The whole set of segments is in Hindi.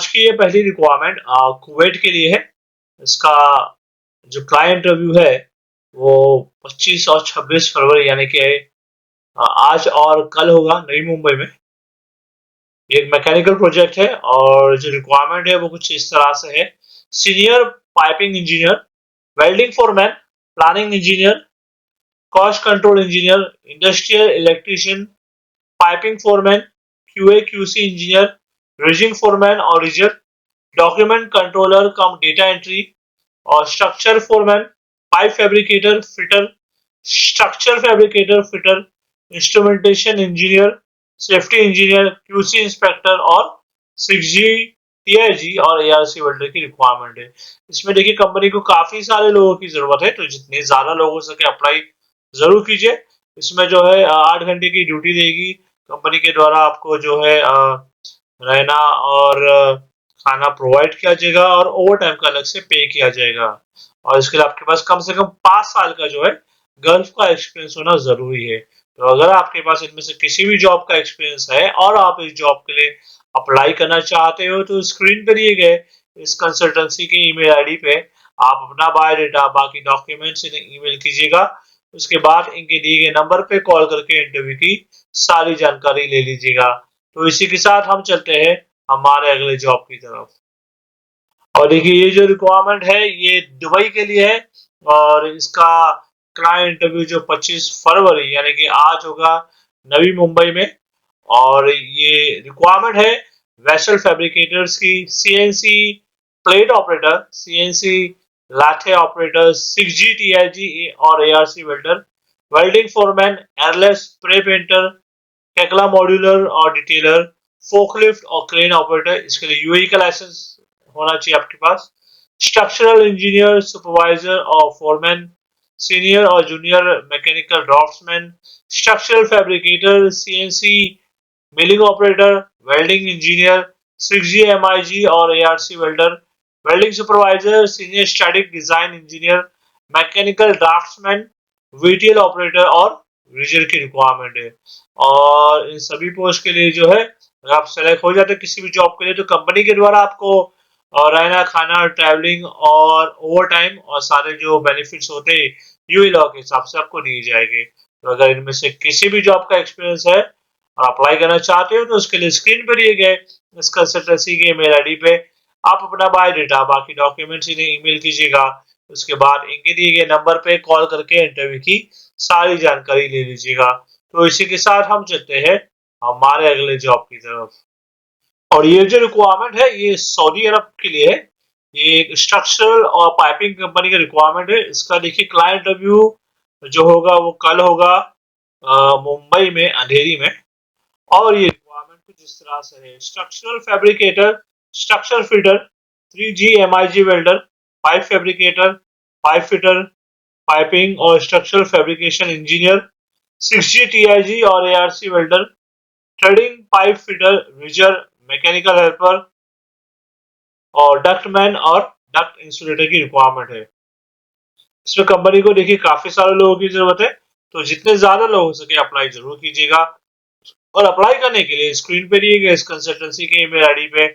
आज की ये पहली रिक्वायरमेंट कुवैत के लिए है। इसका जो क्लाइंट इंटरव्यू है वो 25 और 26 फरवरी यानी कि आज और कल होगा नई मुंबई में। एक मैकेनिकल प्रोजेक्ट है और जो रिक्वायरमेंट है वो कुछ इस तरह से है। Senior piping engineer, welding foreman, planning engineer, cost control engineer, industrial electrician, piping foreman, QA QC engineer, rigging foreman और rigger, document controller cum data entry और structure foreman, pipe fabricator fitter, structure fabricator fitter, instrumentation engineer, safety engineer, QC inspector और 6G, टीआईजी और एआरसी वेल्डर की रिक्वायरमेंट है। इसमें देखिए कंपनी को काफी सारे लोगों की जरूरत है, तो जितने ज्यादा लोग हो सके अप्लाई जरूर कीजिए। इसमें जो है 8 घंटे की ड्यूटी देगी कंपनी के द्वारा, आपको जो है रहना और खाना प्रोवाइड किया जाएगा और ओवर टाइम का अलग से पे किया जाएगा। और इसके लिए आपके पास कम से कम 5 साल का जो है गल्फ का एक्सपीरियंस होना जरूरी है। तो अगर आपके पास इनमें से किसी भी जॉब का एक्सपीरियंस है और आप इस जॉब के लिए अप्लाई करना चाहते हो, तो स्क्रीन पर दिए गए इस कंसल्टेंसी के ईमेल आईडी पे आप अपना बायोडाटा, बाकी डॉक्यूमेंट्स इन्हें ईमेल कीजिएगा। उसके बाद इनके दिए गए नंबर पे कॉल करके इंटरव्यू की सारी जानकारी ले लीजिएगा। तो इसी के साथ हम चलते हैं हमारे अगले जॉब की तरफ। और देखिए ये जो रिक्वायरमेंट है ये दुबई के लिए है और इसका क्लाइंट इंटरव्यू जो 25 फरवरी यानी कि आज होगा नवी मुंबई में। और ये रिक्वायरमेंट है वेसल फैब्रिकेटर्स की, सीएनसी प्लेट ऑपरेटर, सीएनसी लाथे ऑपरेटर, 6G टीआईजी और ARC welder, welding foreman, airless spray painter, Tekla modular और डिटेलर, फोकलिफ्ट और क्रेन ऑपरेटर। इसके लिए यूएई का लाइसेंस होना चाहिए आपके पास। स्ट्रक्चरल इंजीनियर, सुपरवाइजर और फोरमैन, सीनियर और junior mechanical draughtsman, structural fabricator, CNC milling operator, welding engineer, 6G MIG और ARC welder, welding supervisor, senior static design engineer, mechanical draughtsman, VTL operator और रीजर की रिक्वायरमेंट है। और इन सभी पोस्ट के लिए जो है अगर आप सेलेक्ट हो जाते हैं किसी भी जॉब के लिए, तो कंपनी के द्वारा आपको रहना, खाना, ट्रैवलिंग और ओवर टाइम और सारे जो बेनिफिट्स होते हैं यूए लॉ के हिसाब से आपको दिए जाएंगे। तो अगर इनमें से किसी भी जॉब का एक्सपीरियंस है और अप्लाई करना चाहते हो, तो उसके लिए स्क्रीन पर दिए गए इस कंसल्टेंसी के ईमेल आईडी पे आप अपना बायोडाटा, बाकी डॉक्यूमेंट्स इन्हें ईमेल कीजिएगा। उसके बाद इनके दिए गए नंबर पे कॉल करके इंटरव्यू की सारी जानकारी ले लीजिएगा। तो इसी के साथ हम चलते हैं हमारे अगले जॉब की तरफ। और ये जो रिक्वायरमेंट है ये सऊदी अरब के लिए है। ये एक स्ट्रक्चरल और पाइपिंग कंपनी का रिक्वायरमेंट है। इसका देखिए क्लाइंट इंटरव्यू जो होगा वो कल होगा मुंबई में अंधेरी में। और ये रिक्वायरमेंट कुछ इस तरह से है। Structural fabricator, structure fitter, 3G MIG welder, pipe fabricator, pipe fitter, piping और structural fabrication engineer, 6G TIG और ARC welder, threading pipe fitter, rigger, mechanical helper और डक्टमैन और डक्ट इंसुलेटर की रिक्वायरमेंट है। इसमें कंपनी को देखिए काफी सारे लोगों की जरूरत है, तो जितने ज्यादा लोग हो सके अप्लाई जरूर कीजिएगा। और अप्लाई करने के लिए स्क्रीन पे दिए गए इस कंसल्टेंसी के ईमेल आईडी पे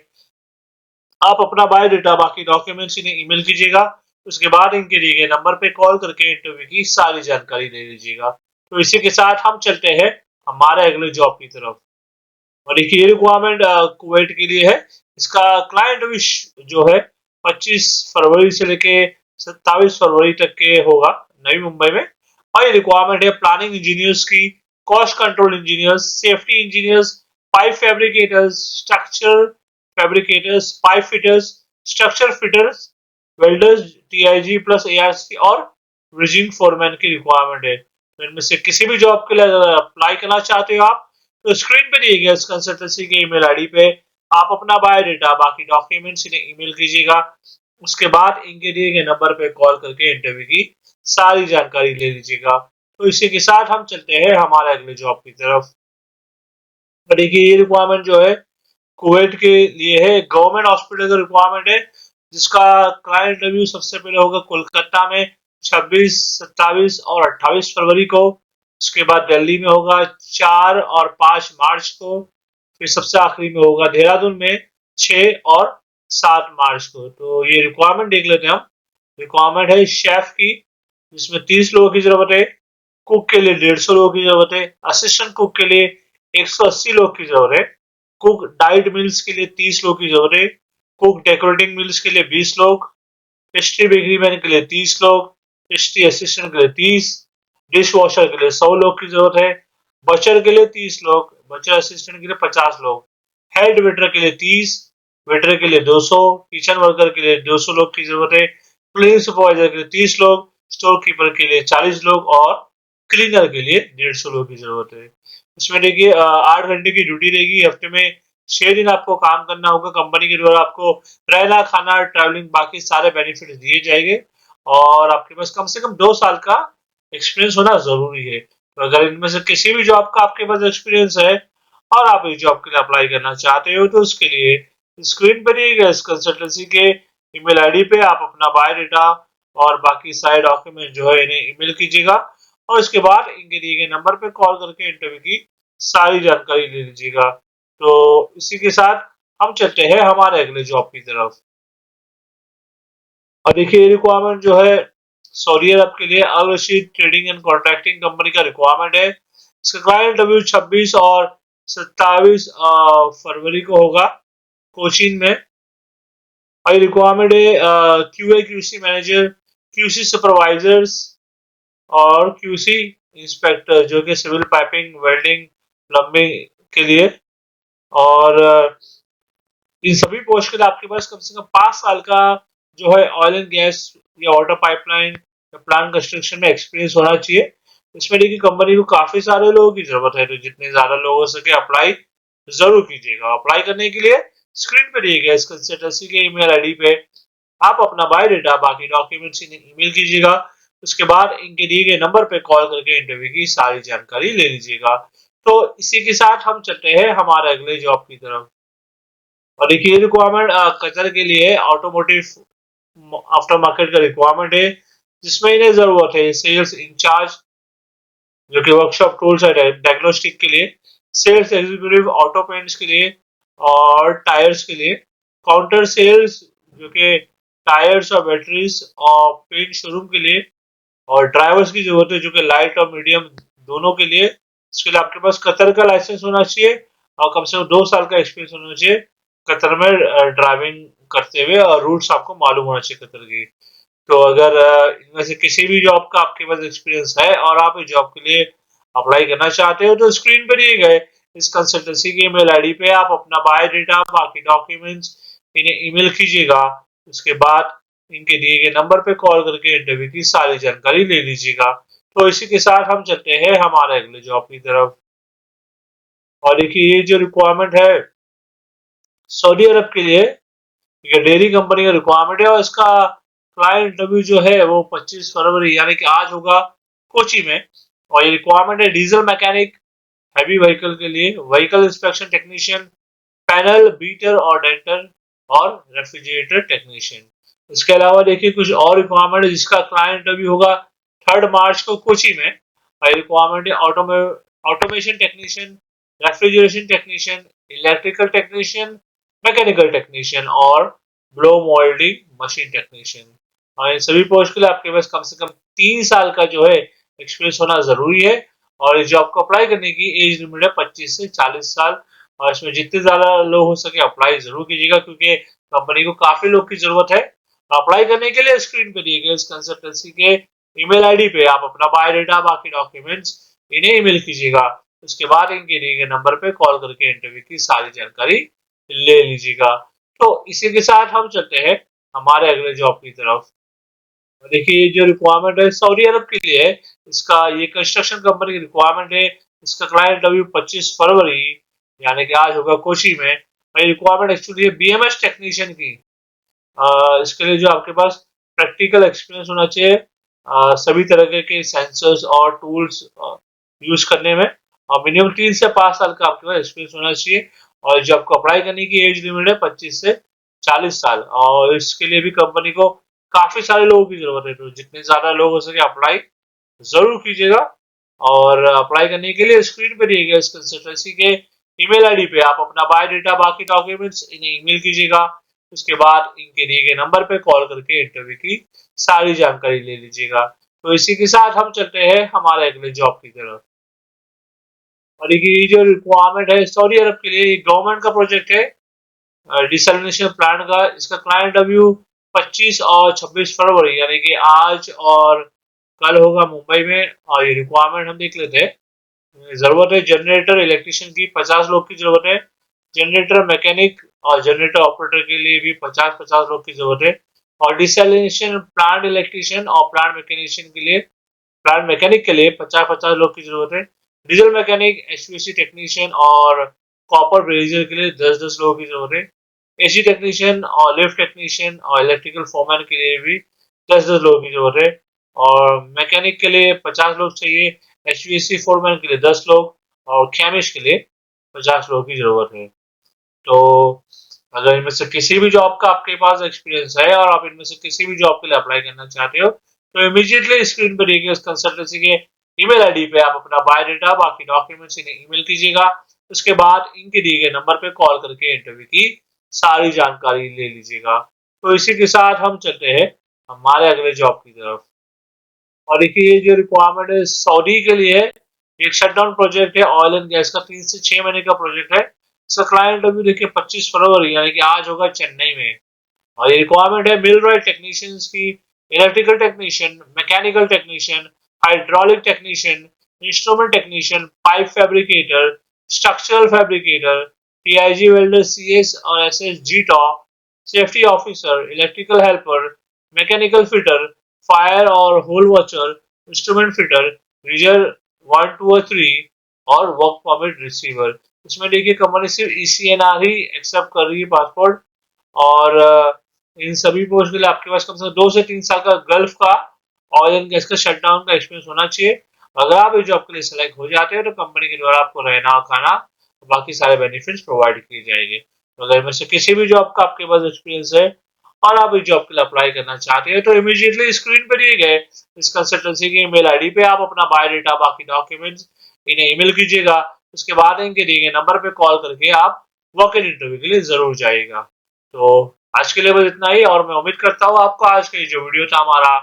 आप अपना बायोडाटा, बाकी डॉक्यूमेंट्स इन्हें ईमेल कीजिएगा। उसके बाद इनके दिए गए नंबर पे कॉल करके इंटरव्यू की सारी जानकारी ले लीजिएगा। तो इसी के साथ हम चलते हैं हमारे अगले जॉब की तरफ। और देखिए ये रिक्वायरमेंट कुवैत के लिए है। इसका क्लाइंट जो है 25 फरवरी से लेके 27 फरवरी तक के होगा नई मुंबई में। और ये रिक्वायरमेंट है प्लानिंग इंजीनियर्स की, cost control engineers, safety engineers, pipe fabricators, structure fabricators, pipe fitters, structure fitters, welders, TIG plus ARC और रिजिंग फोरमैन की रिक्वायरमेंट है। तो इनमें से किसी भी जॉब के लिए अप्लाई करना चाहते हो आप, तो स्क्रीन पे दिए गए इस कंसल्टेंसी के ईमेल आईडी पे आप अपना बायोडाटा, बाकी डॉक्यूमेंट्स इन्हें ईमेल कीजिएगा। उसके बाद इनके दिए गए नंबर पे कॉल करके इंटरव्यू की सारी जानकारी ले लीजिएगा। तो इसी के साथ हम चलते हैं हमारे अगले जॉब की तरफ। तो देखिए ये रिक्वायरमेंट जो है कुवैत के लिए है। गवर्नमेंट हॉस्पिटल का रिक्वायरमेंट है, जिसका क्लाइंट इंटरव्यू सबसे पहले होगा कोलकाता में 26, 27 और 28 फरवरी को। उसके बाद दिल्ली में होगा 4 और 5 मार्च को। फिर सबसे आखिरी में होगा देहरादून में 6 और 7 मार्च को। तो ये रिक्वायरमेंट देख लेते हैं हम। रिक्वायरमेंट है शेफ की, जिसमें 30 लोगों की जरूरत है। कुक के लिए 150 लोगों की जरूरत है। असिस्टेंट कुक के लिए 180 लोग की जरूरत है। कुक डाइट मिल्स के लिए 30 लोग की जरूरत है। कुक डेकोरेटिंग मिल्स के लिए 20 लोग। पेस्ट्री बेकरी मैन के लिए 30 लोग। पेस्ट्री असिस्टेंट के लिए 30। डिश वॉशर के लिए 100 लोग की जरूरत है। बचर के लिए 30 लोग। बचर असिस्टेंट के लिए 50 लोग। हेड वेटर के लिए 30। वेटर के लिए 200। किचन वर्कर के लिए 200 लोग की जरूरत है। क्लीनिंग सुपरवाइजर के लिए 30 लोग। स्टोर कीपर के लिए 40 लोग और क्लीनर के लिए 150 लोग की जरूरत है। इसमें देखिए 8 घंटे की ड्यूटी रहेगी। हफ्ते में 6 दिन आपको काम करना होगा। कंपनी के द्वारा आपको रहना, खाना, ट्रैवलिंग, बाकी सारे बेनिफिट दिए जाएंगे और आपके पास कम से कम 2 साल का एक्सपीरियंस होना जरूरी है। तो अगर इनमें से किसी भी जॉब का आपके पास एक्सपीरियंस है और आप इस जॉब के लिए अप्लाई करना चाहते हो तो उसके लिए स्क्रीन पर दिए इस कंसल्टेंसी के ईमेल आईडी पे आप अपना बायोडाटा और बाकी सारे डॉक्यूमेंट जो है इन्हें ईमेल कीजिएगा और उसके बाद इनके दिए गए नंबर पे कॉल करके इंटरव्यू की सारी जानकारी ले लीजिएगा। तो इसी के साथ हम चलते हैं हमारे अगले जॉब की तरफ। और देखिए रिक्वायरमेंट जो है सऊदी अरब के लिए Al Rashid trading and contracting company का रिक्वायरमेंट है। इसका क्लाइंट डब्ल्यू 26 और 27 फरवरी को होगा कोचीन में। और रिक्वायरमेंट है QA QC manager, QC supervisors और क्यूसी इंस्पेक्टर जो कि सिविल पाइपिंग, वेल्डिंग, प्लम्बिंग के लिए। और इन सभी पोस्ट के लिए आपके पास कम से कम 5 साल का जो है ऑयल एंड गैस या वाटर पाइपलाइन या प्लांट कंस्ट्रक्शन में एक्सपीरियंस होना चाहिए। इसमें देखिए कंपनी को काफी सारे लोगों की जरूरत है, तो जितने ज्यादा लोग हो सके अप्लाई जरूर कीजिएगा। अप्लाई करने के लिए स्क्रीन पे दिए गए इस कंसल्टेंसी के ईमेल आईडी पे आप अपना बायोडाटा, बाकी डॉक्यूमेंट्स इन्हें ईमेल कीजिएगा। उसके बाद इनके दिए गए नंबर पे कॉल करके इंटरव्यू की सारी जानकारी ले लीजिएगा। तो इसी के साथ हम चलते हैं हमारे अगले जॉब की तरफ। और देखिए रिक्वायरमेंट कतर के लिए ऑटोमोटिव आफ्टर मार्केट का रिक्वायरमेंट है, जिसमें इन्हें जरूरत है सेल्स इंचार्ज जो कि वर्कशॉप टूल्स और डायग्नोस्टिक के लिए, सेल्स एग्जीक्यूटिव ऑटो पेंट्स के लिए और टायर्स के लिए, काउंटर सेल्स जो कि टायर्स और बैटरीज और पेंट शोरूम के लिए, और ड्राइवर्स की जरूरत है जो कि लाइट और मीडियम दोनों के लिए। इसके लिए आपके पास कतर का लाइसेंस होना चाहिए और कम से कम 2 साल का एक्सपीरियंस होना चाहिए कतर में ड्राइविंग करते हुए, और रूट्स आपको मालूम होना चाहिए कतर की। तो अगर इनमें से किसी भी जॉब का आपके पास एक्सपीरियंस है और आप इस जॉब के लिए अप्लाई करना चाहते हो तो स्क्रीन पर दिए गए इस कंसल्टेंसी के ईमेल आईडी पे आप अपना बायोडाटा, बाकी डॉक्यूमेंट्स इन्हें ईमेल कीजिएगा। उसके बाद इनके दिए गए नंबर पे कॉल करके इंटरव्यू की सारी जानकारी ले लीजिएगा। तो इसी के साथ हम चलते हैं हमारे अगले जॉब की तरफ। और देखिए ये जो रिक्वायरमेंट है सऊदी अरब के लिए, ये डेयरी कंपनी का रिक्वायरमेंट है और इसका क्लाइंट इंटरव्यू जो है वो 25 फरवरी यानी कि आज होगा कोची में। और ये रिक्वायरमेंट है डीजल मैकेनिक हैवी व्हीकल के लिए, vehicle inspection technician, panel beater और डेंटर और रेफ्रिजरेटर टेक्नीशियन। इसके अलावा देखिए कुछ और रिक्वायरमेंट है जिसका क्लाइंट इंटरव्यू होगा 3 मार्च को कोची में। और रिक्वायरमेंट है automation technician, refrigeration technician, electrical technician, mechanical technician और ब्लो मोल्डिंग मशीन टेक्नीशियन। और इन सभी पोस्ट के लिए आपके पास कम से कम 3 साल का जो है एक्सपीरियंस होना जरूरी है। और इस जॉब को अप्लाई करने की एज लिमिट है 25 से 40 साल। और इसमें जितने ज्यादा लोग हो सके अप्लाई जरूर कीजिएगा क्योंकि कंपनी को काफी लोग की जरूरत है। अप्लाई करने के लिए स्क्रीन पे दिए गए इस कंसल्टेंसी के ईमेल आईडी पे आप अपना बायोडाटा, बाकी डॉक्यूमेंट्स इन्हें ईमेल कीजिएगा। उसके बाद इनके दिए गए नंबर पे कॉल करके इंटरव्यू की सारी जानकारी ले लीजिएगा। तो इसी के साथ हम चलते हैं हमारे अगले जॉब की तरफ। देखिए ये जो रिक्वायरमेंट है सऊदी अरब के लिए है, इसका ये कंस्ट्रक्शन कंपनी की रिक्वायरमेंट है। इसका क्लाइंट अभी 25 फरवरी यानी कि आज होगा कोची में। और ये रिक्वायरमेंट एक्चुअली है बीएमएस टेक्नीशियन की। इसके लिए जो आपके पास प्रैक्टिकल एक्सपीरियंस होना चाहिए सभी तरह के सेंसर्स और टूल्स यूज करने में, और मिनिमम 3 से 5 साल का आपके पास एक्सपीरियंस होना चाहिए। और जब आपको अप्लाई करने की एज लिमिट है 25 से 40 साल, और इसके लिए भी कंपनी को काफी सारे लोगों की जरूरत है। तो जितने ज्यादा लोग हो सके अप्लाई जरूर कीजिएगा। और अप्लाई करने के लिए स्क्रीन पे दिए गए इस कंसल्टेंसी के ईमेल आईडी पे आप अपना बायोडाटा बाकी डॉक्यूमेंट्स इन्हें ईमेल कीजिएगा। उसके बाद इनके दिए गए नंबर पे कॉल करके इंटरव्यू की सारी जानकारी ले लीजिएगा। तो इसी के साथ हम चलते हैं हमारे अगले जॉब की तरफ। और ये जो रिक्वायरमेंट है सऊदी अरब के लिए गवर्नमेंट का प्रोजेक्ट है, डिसैलिनेशन प्लांट का। इसका क्लाइंट इंटरव्यू 25 और 26 फरवरी यानी कि आज और कल होगा मुंबई में। और ये रिक्वायरमेंट हम देख लेते हैं। जरूरत है जनरेटर इलेक्ट्रिशियन की 50 लोग की जरूरत है। जनरेटर मैकेनिक और जनरेटर ऑपरेटर के लिए भी 50-50 लोग की जरूरत है। और डिसैलिनेशन प्लांट इलेक्ट्रिशियन और प्लांट मैकेनिशियन के लिए प्लांट मैकेनिक के लिए 50-50 लोग की जरूरत है। डीजल मैकेनिक, एचवीएसी टेक्नीशियन और कॉपर ब्रेजर के लिए 10-10 लोगों की जरूरत है। एसी टेक्नीशियन और लिफ्ट टेक्नीशियन और इलेक्ट्रिकल फोरमैन के लिए भी 10-10 लोगों की जरूरत है। और मैकेनिक के लिए 50 लोग चाहिए, एचवीएसी फोरमैन के लिए 10 लोग और केमिस्ट के लिए 50 लोगों की जरूरत है। तो अगर इनमें से किसी भी जॉब का आपके पास एक्सपीरियंस है और आप इनमें से किसी भी जॉब के लिए अप्लाई करना चाहते हो तो इमीडिएटली स्क्रीन पर दिए गए उस कंसल्टेंसी के ईमेल आईडी पे आप अपना बायोडाटा बाकी डॉक्यूमेंट्स इन्हें ईमेल कीजिएगा। उसके बाद इनके दिए गए नंबर पे कॉल करके इंटरव्यू की सारी जानकारी ले लीजिएगा। तो इसी के साथ हम चलते हैं हमारे अगले जॉब की तरफ। और देखिए ये जो रिक्वायरमेंट है सऊदी के लिए है। एक शटडाउन प्रोजेक्ट है ऑयल एंड गैस का, 3 से 6 महीने का प्रोजेक्ट है। इसका क्लाइंट इंटरव्यू देखिए 25 फरवरी यानी कि आज होगा चेन्नई में। और ये रिक्वायरमेंट है मिलराइट टेक्नीशियंस की, electrical technician, mechanical technician, hydraulic technician, instrument technician, pipe fabricator, structural fabricator, TIG welder, CS और SS GTAW, safety officer, electrical helper, mechanical fitter, fire और hole watcher, instrument fitter, rigger 1, 2 और 3 और वर्क परमिट रिसीवर। इसमें देखिए कंपनी सिर्फ ईसीएनआर ही एक्सेप्ट कर रही है पासपोर्ट। और इन सभी पोस्ट के लिए आपके पास कम से कम 2 से 3 साल का गल्फ का ऑयल एंड गैस का शटडाउन का एक्सपीरियंस होना चाहिए। अगर आप इस जॉब के लिए सिलेक्ट हो जाते हो तो कंपनी के द्वारा आपको रहना और खाना और बाकी सारे बेनिफिट्स प्रोवाइड किए जाएंगे। तो अगर इनमें से किसी भी जॉब का आपके पास एक्सपीरियंस है और आप इस जॉब के लिए अप्लाई करना चाहते हैं तो इमीडिएटली स्क्रीन पर दिए गए इस कंसल्टेंसी की ईमेल आईडी पे आप अपना बायोडाटा बाकी डॉक्यूमेंट्स इन्हें ईमेल कीजिएगा। उसके बाद इनके दिए गए नंबर पे कॉल करके आप वॉक इन इंटरव्यू के लिए जरूर जाइएगा। तो आज के लिए बस इतना ही और मैं उम्मीद करता हूँ आपको आज का ये जो वीडियो था हमारा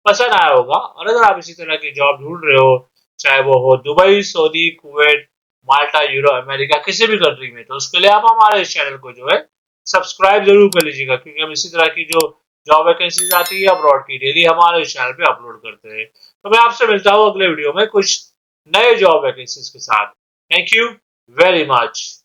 पसंद आया होगा। और अगर आप इसी तरह की जॉब ढूंढ रहे हो चाहे वो हो दुबई, सऊदी, कुवैत, माल्टा, यूरोप, अमेरिका किसी भी कंट्री में, तो उसके लिए आप हमारे इस चैनल को जो है सब्सक्राइब जरूर कर लीजिएगा क्योंकि हम इसी तरह की जो जॉब वैकेंसीज आती है अब्रॉड की डेली हमारे इस चैनल पे अपलोड करते हैं। तो मैं आपसे मिलता हूँ अगले वीडियो में कुछ नए जॉब वैकेंसीज के साथ। Thank you very much.